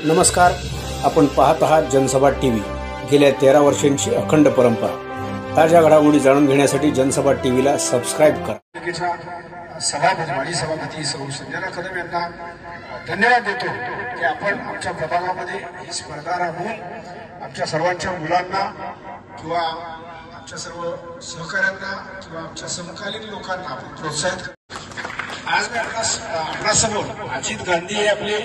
नमस्कार, आपण पाहत आहात जनसभा टीव्ही। गेल्या 13 वर्षांची अखंड परंपरा। ताज्या घडामोडी जाणून घेण्यासाठी जनसभा टीव्हीला सबस्क्राइब करा। माजी सभापती सौ संजना कदम यांना धन्यवाद देतो की आपण आमच्या प्रभागामध्ये ही स्पर्धा राबवून आमच्या सर्वांच्या मुलांना किंवा आमच्या सर्व सहकाऱ्यांना किंवा आमच्या समकालीन लोकांना आपण प्रोत्साहित। आज मी आपल्यासमोर अजित गांधी हे आपले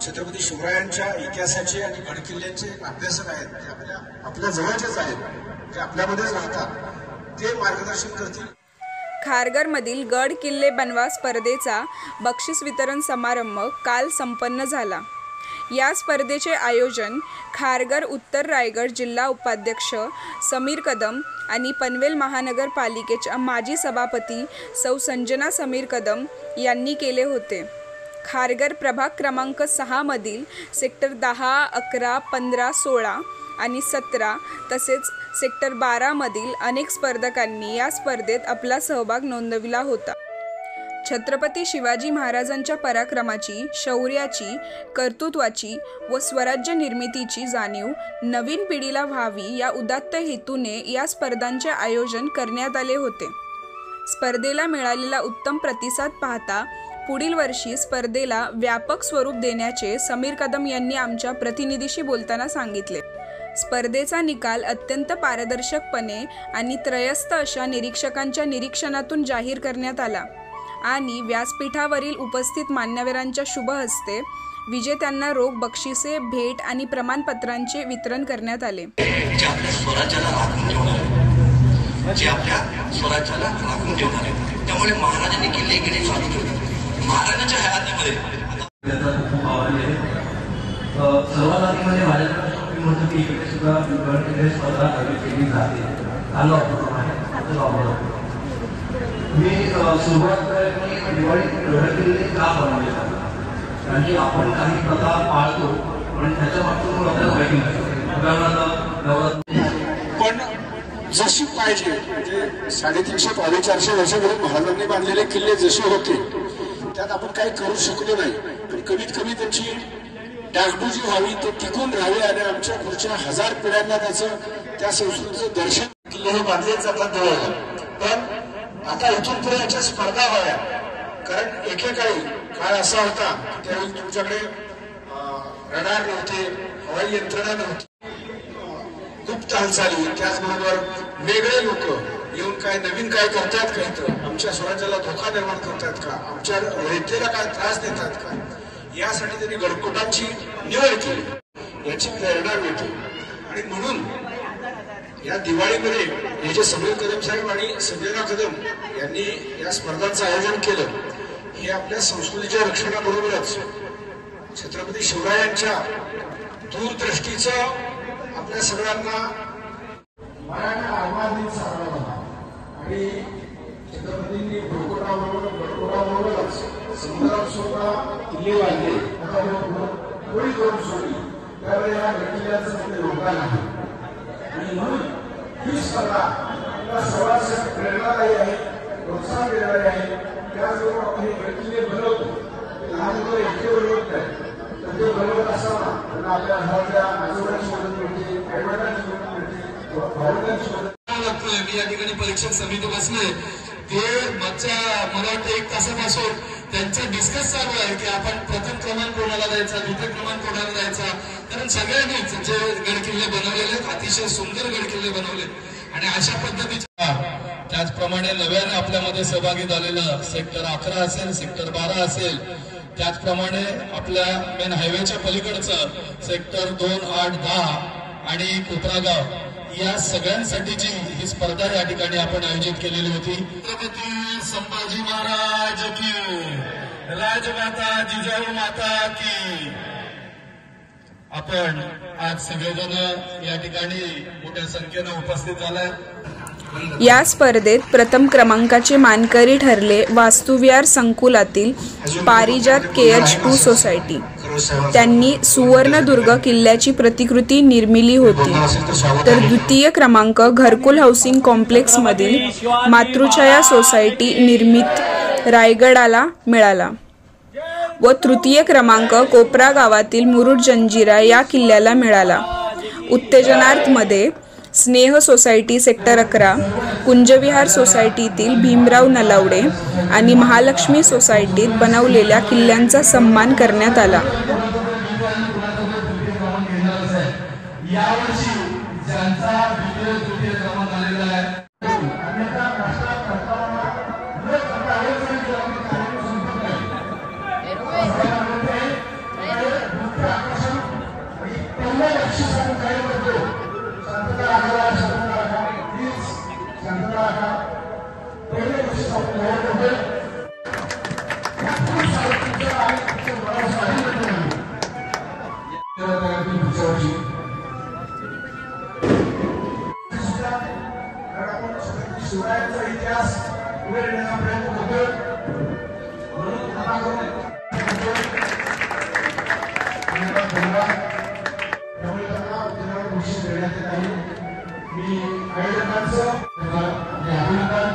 छत्रपती शिवरायांच्या इतिहासाचे आणि गडकिल्ल्यांचे अभ्यासक आहेत। ते आपल्या जवळचेच आहेत, ते आपल्यामध्येच राहतात, ते मार्गदर्शन करतील। खारघरमधील गड किल्ले बनवा स्पर्धेचा बक्षीस वितरण समारंभ काल संपन्न झाला। या स्पर्धेचे आयोजन खारघर उत्तर रायगड जिल्हा उपाध्यक्ष समीर कदम आणि पनवेल महानगरपालिकेच्या माजी सभापती सौ संजना समीर कदम यांनी केले होते। खारघर प्रभाग क्रमांक 6 मधील सेक्टर 10, 11, 15, 16 आणि 17 तसेच सेक्टर 12 मधील अनेक स्पर्धकांनी या स्पर्धेत आपला सहभाग नोंदविला होता। छत्रपती शिवाजी महाराजांच्या पराक्रमाची, शौर्याची, कर्तृत्वाची व स्वराज्य निर्मितीची जाणीव नवीन पिढीला व्हावी या उदात्त हेतूने या स्पर्धांचे आयोजन करण्यात आले होते। स्पर्धेला मिळालेला उत्तम प्रतिसाद पाहता पुढील वर्षी स्पर्धेला व्यापक स्वरूप देण्याचे समीर कदम यांनी आमच्या प्रतिनिधीशी बोलताना सांगितले। स्पर्धेचा निकाल अत्यंत पारदर्शकपणे आणि त्रयस्थ अशा निरीक्षकांच्या निरीक्षणातून जाहीर करण्यात आला आणि व्यासपीठावरील उपस्थित मान्यवरांच्या शुभ हस्ते विजेत्यांना रोख बक्षिसे, भेट आणि प्रमाणपत्रांचे वितरण करण्यात आले। त्यामुळे महाराजांनी किल्ले गेले चालू महाराजांच्या हयातीमध्ये सर्वात आधी म्हणजे माझ्याकडे म्हणतो की इकडे सुद्धा गड किल्ले स्पर्धा आयोजित केली जाते। आलो मी सुरुवात करेन दिवाळी गड किल्ले का बनवले जातात, कारण की आपण काही प्रथा पाळतो पण त्याच्या मागचं आपल्याला माहिती नसतं। उदाहरणार्थ पण जशी पाहिजे म्हणजे 350-450 वर्षापूर्वी महाराजांनी बांधलेले किल्ले जसे होते त्यात आपण काही करू शकलो नाही, पण कमीत कमी त्यांची डागडुजी व्हावी, ते टिकून राहावे आणि आमच्या पुढच्या 1000 पिढ्यांना त्या संस्कृतीचं दर्शन किल्ले हे बांधले जातात जवळ। पण आता इथून पुढे याच्या स्पर्धा व्हाव्या, कारण एकेकाळी काळ असा होता त्यावेळी तुमच्याकडे रडार नव्हते, हवाई यंत्रणा नव्हती, गुप्त हालचाली, त्याचबरोबर वेगळे लोक येऊन काय नवीन काय करतात का, इथं आमच्या स्वराज्याला धोका निर्माण करतात का, आमच्या रयतेला काय त्रास देतात का, यासाठी त्यांनी गडकोटांची निवड केली, याची प्रेरणा मिळते। आणि म्हणून या दिवाळीमध्ये हे जे समीर कदम साहेब आणि संजना कदम यांनी या स्पर्धांचं आयोजन केलं, हे आपल्या संस्कृतीच्या रक्षणाबरोबरच छत्रपती शिवरायांच्या दूरदृष्टीचं आपल्या सगळ्यांना मराठा आव्हान दिन साजरा झाला आणि छत्रपतींनी गडकोटाबरोबरच समुद्रात सुद्धा किल्ले बांधले, कोळी करून सोडली, त्यावेळी या गडकिल्ल्याचं तिथे योगदान आहे। आणि म्हणून ही स्पर्धा सर्वांसाठी प्रेरणादायी आहे, प्रोत्साहन देणारी आहे। त्याचबरोबर आपण हे गडकिल्ले बनवतो, लहान मुलं एकटे बनवत नाही, तर ते बनवत असताना त्यांना आपल्या घरातल्या आजोबांची मदत मिळते, आईवडिलांची मदत मिळते, भावंडांची मदत। मी या ठिकाणी परीक्षक समिती बसले, ते मला वाटतं 1 तासापासून त्यांचं डिस्कस चालू आहे की आपण प्रथम क्रमांक कोणाला द्यायचा, द्वितीय क्रमांक कोणाला द्यायचा, कारण सगळ्यांनीच जे गडकिल्ले बनवलेले अतिशय सुंदर गडकिल्ले बनवले आणि अशा पद्धतीच्या। त्याचप्रमाणे नव्याने आपल्यामध्ये सहभागी झालेलं सेक्टर 11 असेल, सेक्टर 12 असेल, त्याचप्रमाणे आपल्या मेन हायवेच्या पलीकडचं सेक्टर 2, 8, 10 आणि कोपरागाव, या सगळ्यांसाठीची ही स्पर्धा या ठिकाणी आपण आयोजित केलेली होती। छत्रपती संभाजी महाराज की, राजमाता जिजाऊ माता की। आपण आज सगळेजण या ठिकाणी मोठ्या संख्येने उपस्थित झालाय। या स्पर्धेत प्रथम क्रमांकाचे मानकरी ठरले वास्तुविहार संकुलातील पारिजात KH2 सोसायटी। त्यांनी सुवर्णदुर्ग किल्ल्याची प्रतिकृती निर्मिली होती, तर द्वितीय क्रमांक घरकुल हाऊसिंग कॉम्प्लेक्स मधील मातृछाया सोसायटी निर्मित रायगडाला मिळाला। व तृतीय क्रमांक कोपरा गावातील मुरुड जंजिरा या किल्ल्याला मिळाला. उत्तेजनार्थमध्ये स्नेह सोसायटी सेक्टर 11, कुंजविहार सोसायटीतील भीमराव नलावडे आणि महालक्ष्मी सोसायटीत बनवलेल्या किल्ल्यांचा सन्मान करण्यात आला. शिवरायांचा इतिहास पुढे नेण्याचा प्रयत्न करतोय. त्यामुळे त्यांना त्याच्यावर बक्षीस देण्यात येत आहे. मी आयोजकांचं अभिनंदन.